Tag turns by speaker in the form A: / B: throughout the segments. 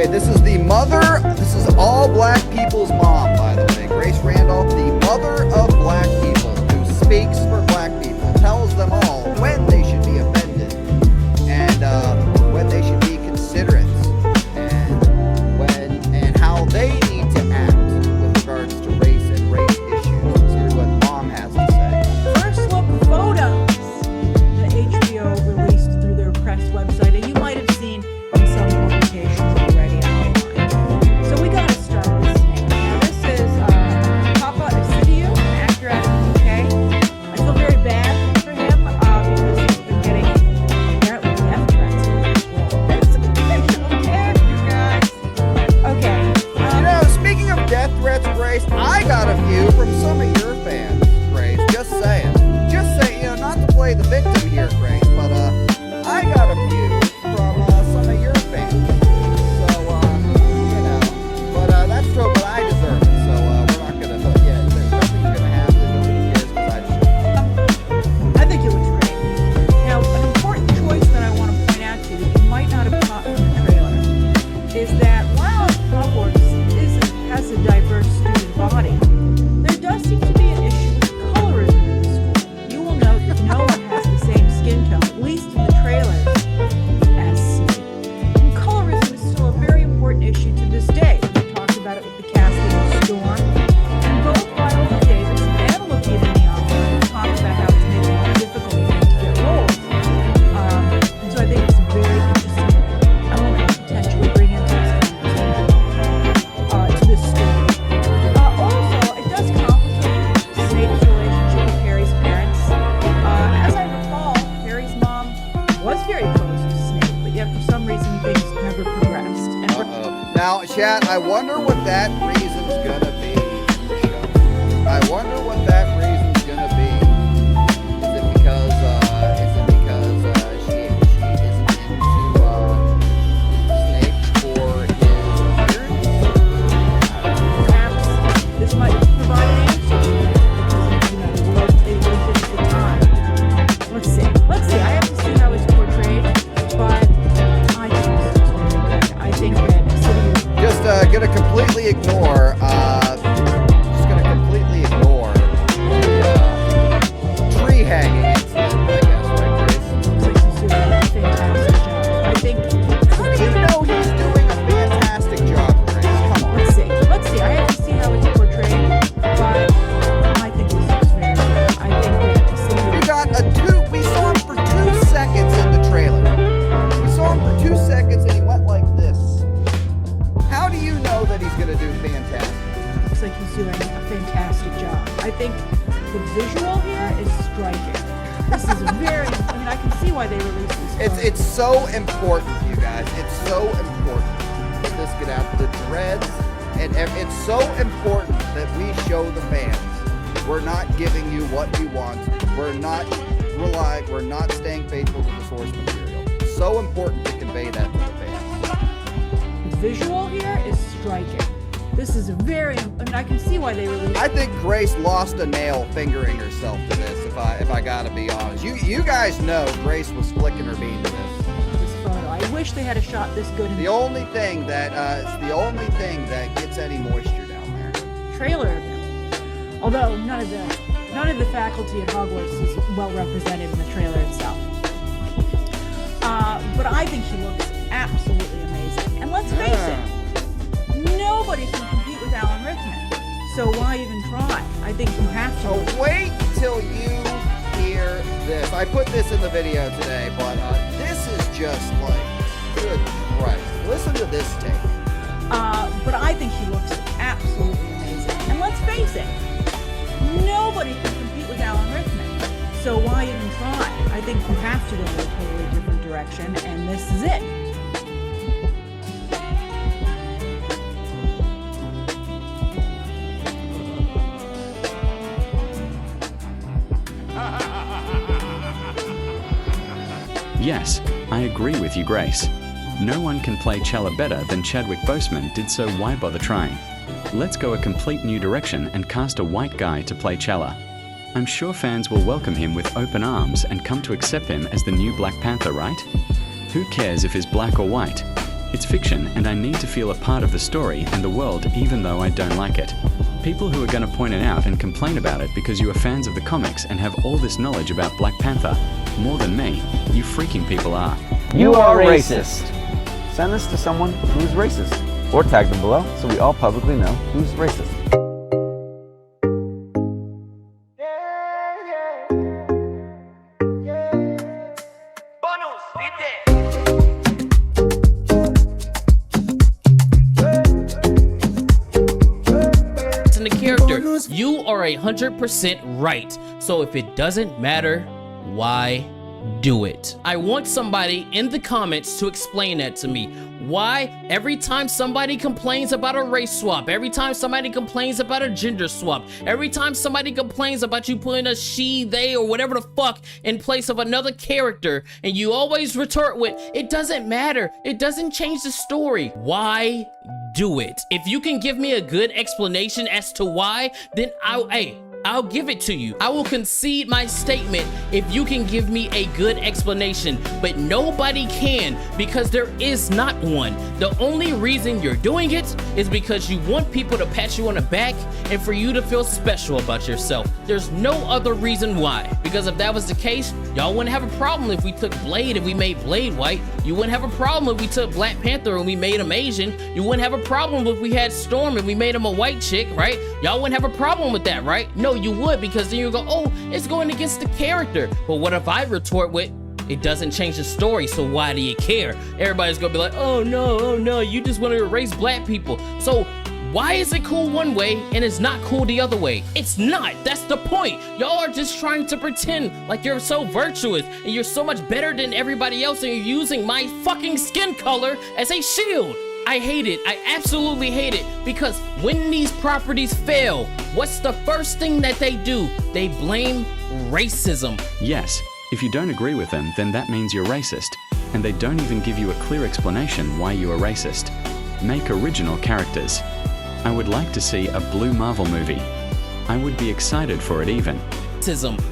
A: Okay, this is the mother, this is all black people's mom, by the way. Grace Randolph, the mother of black people, who speaks for black people, tells them all when they should be offended and when they should be considerate and how they need to act with regards to race and race issues. Let's hear what mom has to say.
B: First look photos that HBO released through their press website, and you might have seen in some publications already online. So we got to start with Snape. Now this is Papa Isidio, an actor out of the UK. I feel very bad for him because he's been getting apparently death threats in this role. That's a fictional character, guys. Okay.
A: Speaking of death threats, Grace, I got a few from some of your fans, Grace. Just saying. Not to play the victim here, Grace, but I got a few from some of your fans. So, but that's true, but I deserve it. So, we're not gonna, nothing's gonna happen. Nobody cares because I deserve it.
B: I think it looks great. Now, an important choice that I want to point out to you that you might not have caught in the trailer is that while Hogwarts has a diverse student body, there does seem to be an issue with colorism in the school. You will note that no one has the same skin tone, at least in the trailers, as Snape. And colorism is still a very important issue to this day. We talked about it with the casting of Storm, and both Viola Davis and Olivia Nyong'o talked about how it's made it more difficult for them to get roles. And so I think it's a very interesting element to potentially bring into this story. Also, it does complicate Snape's relationship with Harry's parents. As I recall, Harry's mom was very close to Snape, but yet for some reason things never progressed. And
A: Now, chat, I wonder what that reason's gonna be. I wonder what that reason's gonna be. Is it because she isn't into Snape for his appearance?
B: perhaps this might provide an answer to that, because they lived at the time. Let's see. I have to see how it's portrayed, but I think it's very good. I think that City
A: Just gonna completely ignore the tree hanging incident, I guess, right, Grace?
B: looks like he's doing a fantastic job. I think.
A: How do you know he's doing a fantastic job, Grace? Come on.
B: Let's see. I have to see how it's portrayed, but I think this looks very good. I think that City
A: We got we saw him for 2 seconds in the trailer. We saw him for 2 seconds and he went like this. How do you know that he's gonna do fantastic?
B: looks like he's doing a fantastic job. I think the visual here is striking. This is I can see why they released this.
A: It's so important, you guys. It's so important that this get out the dreads, and it's so important that we show the fans we're not giving you what you want. We're not staying faithful to the source material. It's so important to convey that to the fans.
B: The visual here is striking. This is I can see why they released
A: I think Grace lost a nail fingering herself to this, if I gotta be honest. You guys know Grace was flicking her bean to
B: this photo. I wish they had a shot this good in
A: the only thing that gets any moisture down there.
B: trailer of him. Although none of the faculty at Hogwarts is well represented in the trailer itself. But I think he looks absolutely amazing. And let's face it, nobody can compete with Alan Rickman. So why even try? I think you have to.
A: Oh, wait till you hear this. I put this in the video today, but this is just like, good Christ. Listen to this take.
B: But I think he looks absolutely amazing. And let's face it, nobody can compete with Alan Rickman. So why even try? I think you have to go in a totally different direction, and this is it.
C: Yes, I agree with you, Grace. No one can play Chella better than Chadwick Boseman did, so why bother trying? Let's go a complete new direction and cast a white guy to play Chella. I'm sure fans will welcome him with open arms and come to accept him as the new Black Panther, right? Who cares if he's black or white? It's fiction, and I need to feel a part of the story and the world even though I don't like it. People who are going to point it out and complain about it because you are fans of the comics and have all this knowledge about Black Panther, more than me, you freaking people are.
D: You are racist. Send this to someone who's racist, or tag them below so we all publicly know who's racist.
E: The character, you are 100% right. So if it doesn't matter, why do it? I want somebody in the comments to explain that to me. Why every time somebody complains about a race swap, every time somebody complains about a gender swap, every time somebody complains about you putting a she, they, or whatever the fuck in place of another character, and you always retort with, it doesn't matter, it doesn't change the story. Why do it? If you can give me a good explanation as to why, then I'll give it to you. I will concede my statement if you can give me a good explanation, but nobody can because there is not one. The only reason you're doing it is because you want people to pat you on the back and for you to feel special about yourself. There's no other reason why. Because if that was the case, y'all wouldn't have a problem if we took Blade and we made Blade white. You wouldn't have a problem if we took Black Panther and we made him Asian. You wouldn't have a problem if we had Storm and we made him a white chick, right? Y'all wouldn't have a problem with that, right? No, you would, because then you go, oh, it's going against the character. But what if I retort with, it doesn't change the story, so why do you care? Everybody's gonna be like, oh no, you just want to erase black people. So why is it cool one way and it's not cool the other way? It's not. That's the point. Y'all are just trying to pretend like you're so virtuous and you're so much better than everybody else, and you're using my fucking skin color as a shield. I hate it. I absolutely hate it, because when these properties fail, what's the first thing that they do? They blame racism.
C: Yes, if you don't agree with them, then that means you're racist, and they don't even give you a clear explanation why you are racist. Make original characters. I would like to see a blue Marvel movie. I would be excited for it even.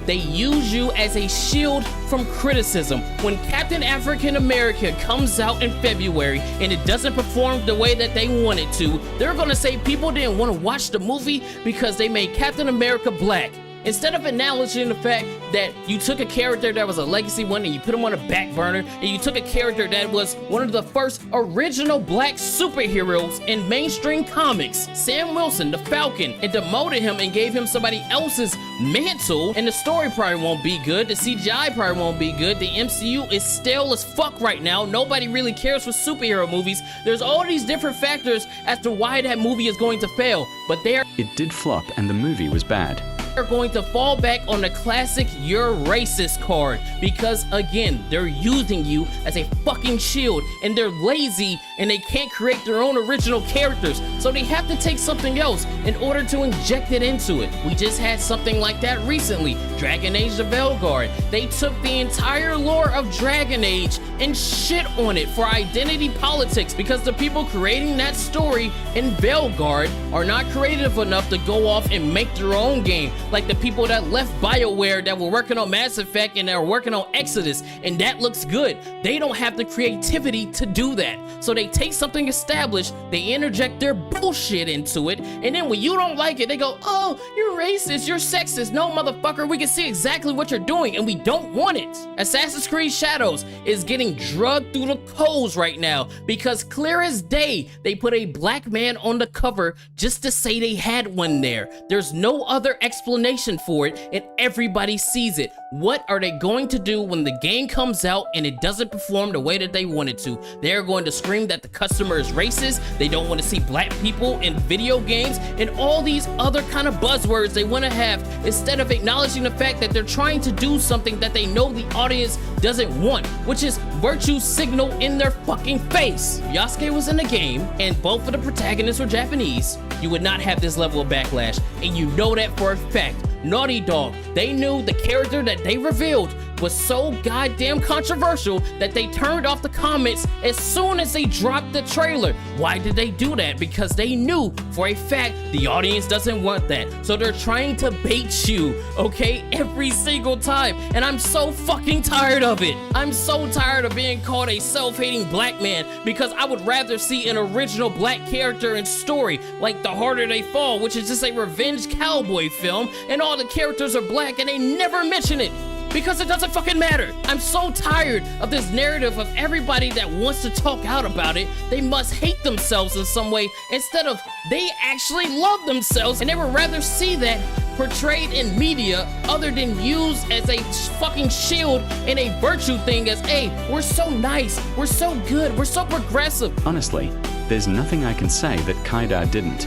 E: They use you as a shield from criticism. When Captain African America comes out in February and it doesn't perform the way that they want it to, they're gonna say people didn't want to watch the movie because they made Captain America black. Instead of acknowledging the fact that you took a character that was a legacy one and you put him on a back burner, and you took a character that was one of the first original black superheroes in mainstream comics, Sam Wilson, the Falcon, and demoted him and gave him somebody else's mantle, and the story probably won't be good, the CGI probably won't be good, the MCU is stale as fuck right now, nobody really cares for superhero movies. There's all these different factors as to why that movie is going to fail, but
C: It did flop and the movie was bad.
E: are going to fall back on the classic "you're racist" card, because again, they're using you as a fucking shield, and they're lazy and they can't create their own original characters, so they have to take something else in order to inject it into it. We just had something like that recently, Dragon Age the Velguard. They took the entire lore of Dragon Age and shit on it for identity politics, because the people creating that story in Velguard are not creative enough to go off and make their own game, like the people that left BioWare that were working on Mass Effect and they're working on Exodus, and that looks good. They don't have the creativity to do that. So they take something established, they interject their bullshit into it, and then when you don't like it, they go, oh, you're racist, you're sexist. No, motherfucker, we can see exactly what you're doing, and we don't want it. Assassin's Creed Shadows is getting drugged through the coals right now, because clear as day, they put a black man on the cover just to say they had one there. There's no other explanation for it, and everybody sees it. What are they going to do when the game comes out and it doesn't perform the way that they want it to? They're going to scream that the customer is racist, they don't want to see black people in video games, and all these other kind of buzzwords they want to have, instead of acknowledging the fact that they're trying to do something that they know the audience doesn't want, which is virtue signal in their fucking face. If Yasuke was in the game and both of the protagonists were Japanese, you would not have this level of backlash, and you know that for a fact. Naughty Dog, they knew the character that they revealed was so goddamn controversial that they turned off the comments as soon as they dropped the trailer. Why did they do that? Because they knew for a fact the audience doesn't want that. So they're trying to bait you, okay, every single time. And I'm so fucking tired of it. I'm so tired of being called a self-hating black man, because I would rather see an original black character and story like The Harder They Fall, which is just a revenge cowboy film, and all the characters are black and they never mention it. Because it doesn't fucking matter. I'm so tired of this narrative of everybody that wants to talk out about it. They must hate themselves in some way instead of they actually love themselves, and they would rather see that portrayed in media other than used as a fucking shield and a virtue thing as, hey, we're so nice, we're so good, we're so progressive.
C: Honestly, there's nothing I can say that Kaidar didn't.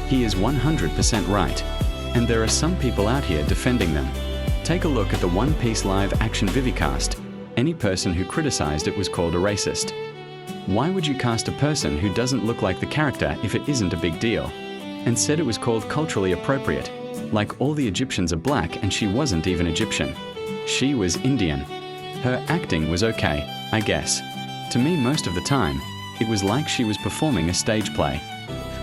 C: He is 100% right. And there are some people out here defending them. Take a look at the One Piece live action Vivicast. Any person who criticized it was called a racist. Why would you cast a person who doesn't look like the character if it isn't a big deal? And said it was called culturally appropriate. Like all the Egyptians are black and she wasn't even Egyptian. She was Indian. Her acting was okay, I guess. To me, most of the time, it was like she was performing a stage play.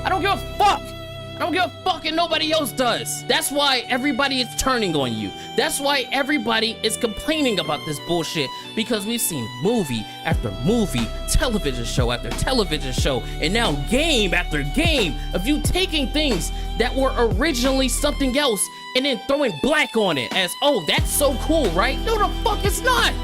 E: I don't give a fuck. I don't give a fuck, and nobody else does. That's why everybody is turning on you. That's why everybody is complaining about this bullshit, because we've seen movie after movie, television show after television show, and now game after game of you taking things that were originally something else and then throwing black on it as, oh, that's so cool, right? No, the fuck it's not.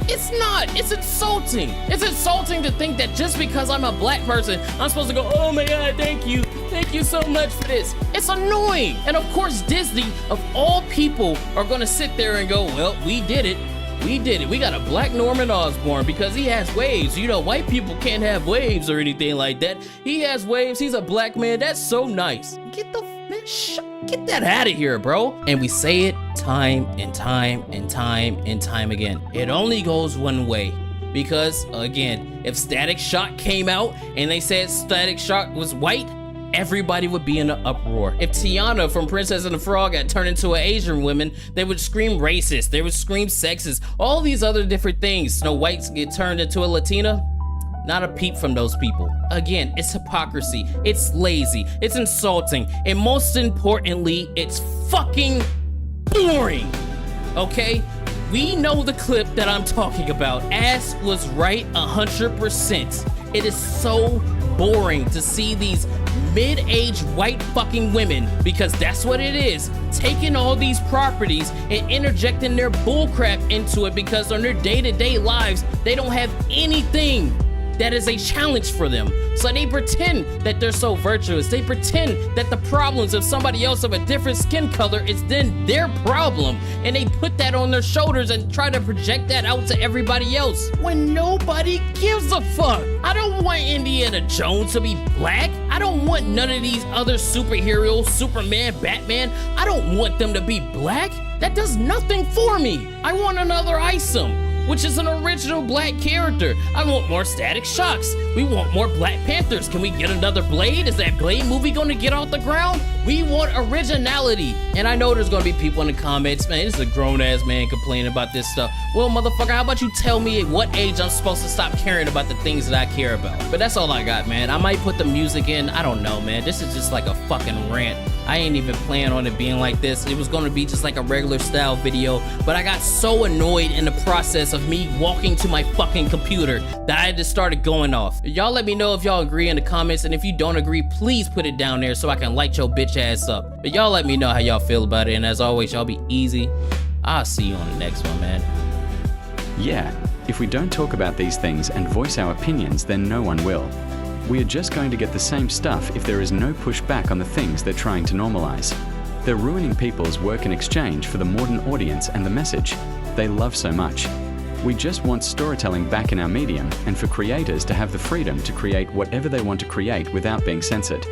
E: It's not. It's insulting. It's insulting to think that just because I'm a black person, I'm supposed to go, oh my God, thank you. Thank you so much for this. It's annoying. And of course, Disney, of all people, are gonna sit there and go, well, we did it. We did it. We got a black Norman Osborn because he has waves. You know, white people can't have waves or anything like that. He has waves. He's a black man. That's so nice. Get that out of here, bro. And we say it time and time and time and time again. It only goes one way. Because, again, if Static Shock came out and they said Static Shock was white, everybody would be in an uproar. If Tiana from Princess and the Frog got turned into an Asian woman, they would scream racist, they would scream sexist, all these other different things. Snow White get turned into a Latina, not a peep from those people. Again, it's hypocrisy, it's lazy, it's insulting, and most importantly, it's fucking boring, okay? We know the clip that I'm talking about. Ass was right 100%. It is so boring to see these mid-aged white fucking women, because that's what it is, taking all these properties and interjecting their bullcrap into it, because on their day-to-day lives, they don't have anything that is a challenge for them. So they pretend that they're so virtuous. They pretend that the problems of somebody else of a different skin color is then their problem. And they put that on their shoulders and try to project that out to everybody else when nobody gives a fuck. I don't want Indiana Jones to be black. I don't want none of these other superheroes, Superman, Batman. I don't want them to be black. That does nothing for me. I want another Isom, which is an original black character. I want more Static Shocks. We want more Black Panthers. Can we get another Blade? Is that Blade movie gonna get off the ground? We want originality. And I know there's gonna be people in the comments, man, this is a grown-ass man complaining about this stuff. Well, motherfucker, how about you tell me at what age I'm supposed to stop caring about the things that I care about? But that's all I got, man. I might put the music in. I don't know, man. This is just like a fucking rant. I ain't even planning on it being like this. It was gonna be just like a regular style video, but I got so annoyed in the process of me walking to my fucking computer that I just started going off. Y'all let me know if y'all agree in the comments, and if you don't agree, please put it down there so I can light your bitch ass up. But y'all let me know how y'all feel about it, and as always, y'all be easy. I'll see you on the next one, man.
C: Yeah, if we don't talk about these things and voice our opinions, then no one will. We are just going to get the same stuff if there is no pushback on the things they're trying to normalize. They're ruining people's work in exchange for the modern audience and the message they love so much. We just want storytelling back in our medium, and for creators to have the freedom to create whatever they want to create without being censored.